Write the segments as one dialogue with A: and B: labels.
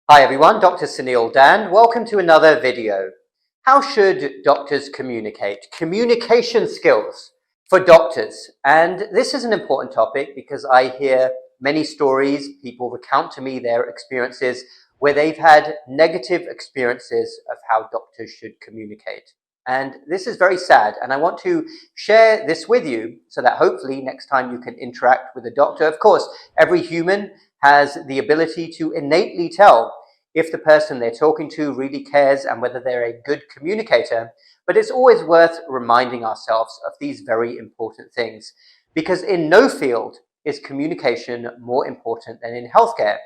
A: Hi everyone, Dr. Suneel Dhand. Welcome to another video. How should doctors communicate? Communication skills for doctors. And this is an important topic because I hear many stories, people recount to me their experiences where they've had negative experiences of how doctors should communicate. And this is very sad, and I want to share this with you so that hopefully next time you can interact with a doctor. Of course, every human has the ability to innately tell if the person they're talking to really cares and whether they're a good communicator. But it's always worth reminding ourselves of these very important things, because in no field is communication more important than in healthcare.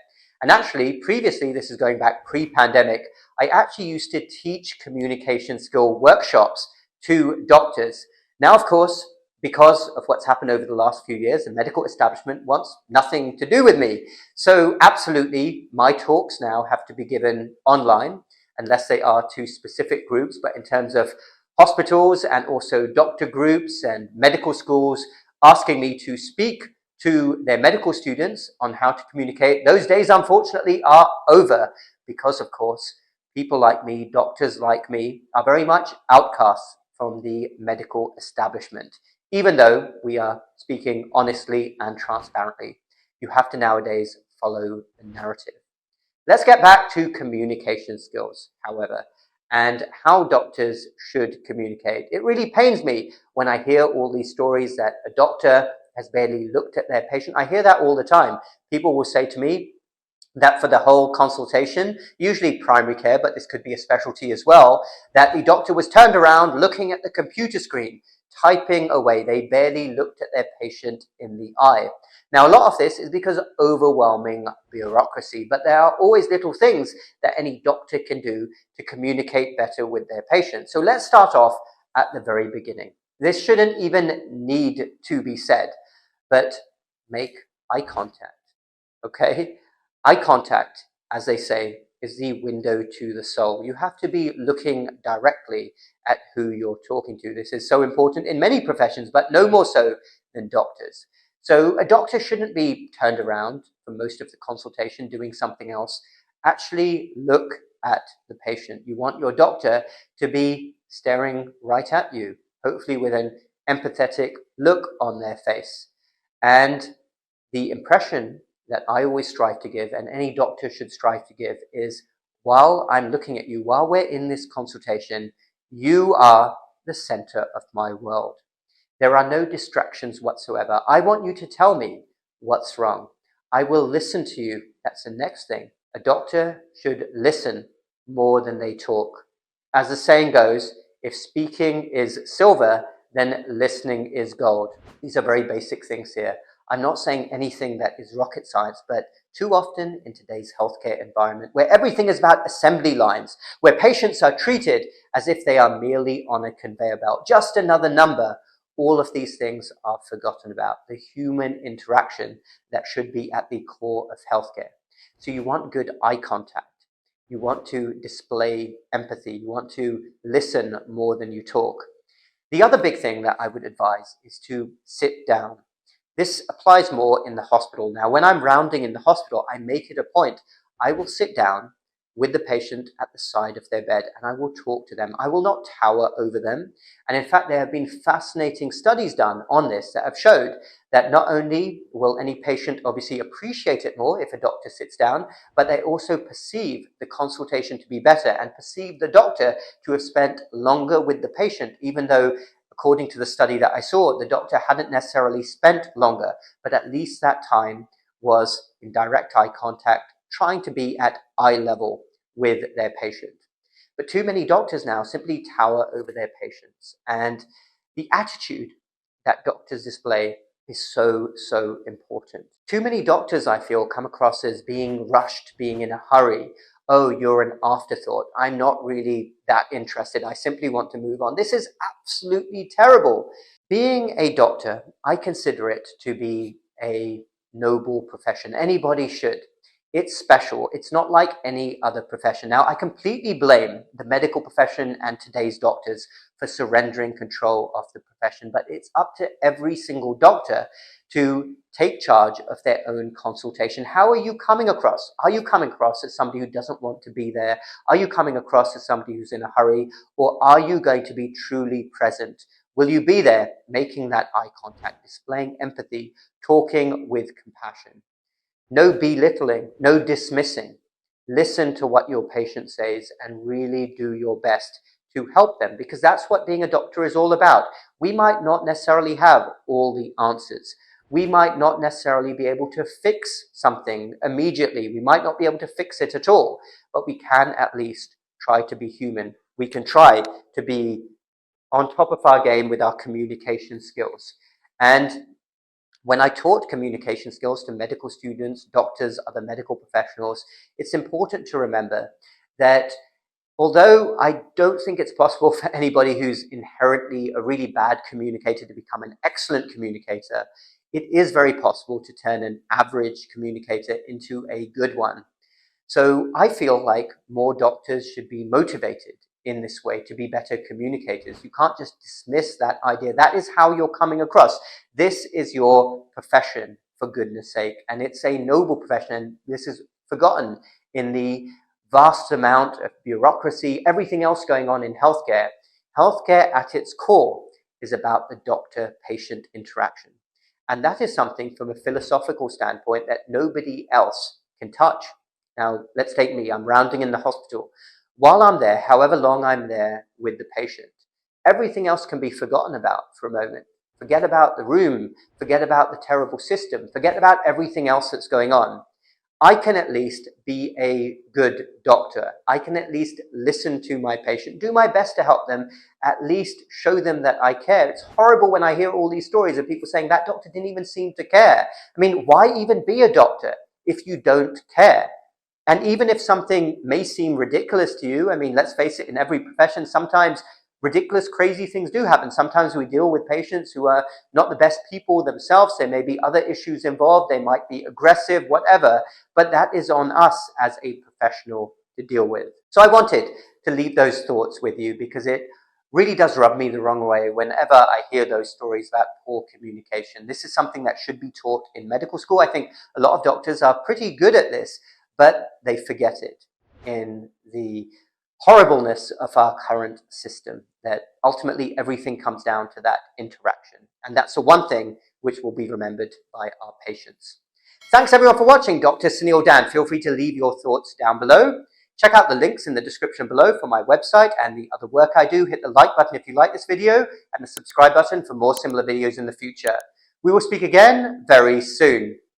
A: And actually, previously, this is going back pre-pandemic, I actually used to teach communication skill workshops to doctors. Now, of course, because of what's happened over the last few years, the medical establishment wants nothing to do with me. So absolutely, my talks now have to be given online, unless they are to specific groups. But in terms of hospitals and also doctor groups and medical schools asking me to speak to their medical students on how to communicate, those days unfortunately are over, because of course people like me, doctors like me, are very much outcasts from the medical establishment, even though we are speaking honestly and transparently. You have to nowadays follow the narrative. Let's get back to communication skills, however, and how doctors should communicate. It really pains me when I hear all these stories that a doctor has barely looked at their patient. I hear that all the time. People will say to me that for the whole consultation, usually primary care, but this could be a specialty as well, that the doctor was turned around looking at the computer screen, typing away. They barely looked at their patient in the eye. Now, a lot of this is because of overwhelming bureaucracy, but there are always little things that any doctor can do to communicate better with their patient. So let's start off at the very beginning. This shouldn't even need to be said, but make eye contact, okay? Eye contact, as they say, is the window to the soul. You have to be looking directly at who you're talking to. This is so important in many professions, but no more so than doctors. So a doctor shouldn't be turned around for most of the consultation doing something else. Actually look at the patient. You want your doctor to be staring right at you, hopefully with an empathetic look on their face. And the impression that I always strive to give, and any doctor should strive to give, is while I'm looking at you, while we're in this consultation, you are the center of my world. There are no distractions whatsoever. I want you to tell me what's wrong. I will listen to you. That's the next thing. A doctor should listen more than they talk. As the saying goes, if speaking is silver, then listening is gold. These are very basic things here. I'm not saying anything that is rocket science, but too often in today's healthcare environment, where everything is about assembly lines, where patients are treated as if they are merely on a conveyor belt, just another number, all of these things are forgotten about. The human interaction that should be at the core of healthcare. So you want good eye contact. You want to display empathy. You want to listen more than you talk. The other big thing that I would advise is to sit down. This applies more in the hospital. Now, when I'm rounding in the hospital, I make it a point. I will sit down with the patient at the side of their bed and I will talk to them. I will not tower over them. And in fact, there have been fascinating studies done on this that have showed that not only will any patient obviously appreciate it more if a doctor sits down, but they also perceive the consultation to be better and perceive the doctor to have spent longer with the patient, even though according to the study that I saw, the doctor hadn't necessarily spent longer, but at least that time was in direct eye contact, trying to be at eye level with their patient. But too many doctors now simply tower over their patients. And the attitude that doctors display is so, so important. Too many doctors, I feel, come across as being rushed, being in a hurry. Oh, you're an afterthought. I'm not really that interested. I simply want to move on. This is absolutely terrible. Being a doctor, I consider it to be a noble profession. Anybody should. It's special. It's not like any other profession. Now, I completely blame the medical profession and today's doctors for surrendering control of the profession, but it's up to every single doctor to take charge of their own consultation. How are you coming across? Are you coming across as somebody who doesn't want to be there? Are you coming across as somebody who's in a hurry? Or are you going to be truly present? Will you be there making that eye contact, displaying empathy, talking with compassion? No belittling, no dismissing. Listen to what your patient says and really do your best to help them, because that's what being a doctor is all about. We might not necessarily have all the answers. We might not necessarily be able to fix something immediately. We might not be able to fix it at all, but we can at least try to be human. We can try to be on top of our game with our communication skills. And when I taught communication skills to medical students, doctors, other medical professionals, it's important to remember that although I don't think it's possible for anybody who's inherently a really bad communicator to become an excellent communicator, it is very possible to turn an average communicator into a good one. So I feel like more doctors should be motivated in this way to be better communicators. You can't just dismiss that idea. That is how you're coming across. This is your profession, for goodness sake, and it's a noble profession, and this is forgotten in the vast amount of bureaucracy, everything else going on in healthcare. Healthcare at its core is about the doctor-patient interaction. And that is something from a philosophical standpoint that nobody else can touch. Now, let's take me. I'm rounding in the hospital. While I'm there, however long I'm there with the patient, everything else can be forgotten about for a moment. Forget about the room, forget about the terrible system, forget about everything else that's going on. I can at least be a good doctor. I can at least listen to my patient, do my best to help them, at least show them that I care. It's horrible when I hear all these stories of people saying that doctor didn't even seem to care. I mean, why even be a doctor if you don't care? And even if something may seem ridiculous to you, I mean, let's face it, in every profession, sometimes ridiculous, crazy things do happen. Sometimes we deal with patients who are not the best people themselves. There may be other issues involved. They might be aggressive, whatever. But that is on us as a professional to deal with. So I wanted to leave those thoughts with you because it really does rub me the wrong way whenever I hear those stories about poor communication. This is something that should be taught in medical school. I think a lot of doctors are pretty good at this, but they forget it in the horribleness of our current system, that ultimately everything comes down to that interaction. And that's the one thing which will be remembered by our patients. Thanks everyone for watching. Dr. Suneel Dhand. Feel free to leave your thoughts down below. Check out the links in the description below for my website and the other work I do. Hit the like button if you like this video and the subscribe button for more similar videos in the future. We will speak again very soon.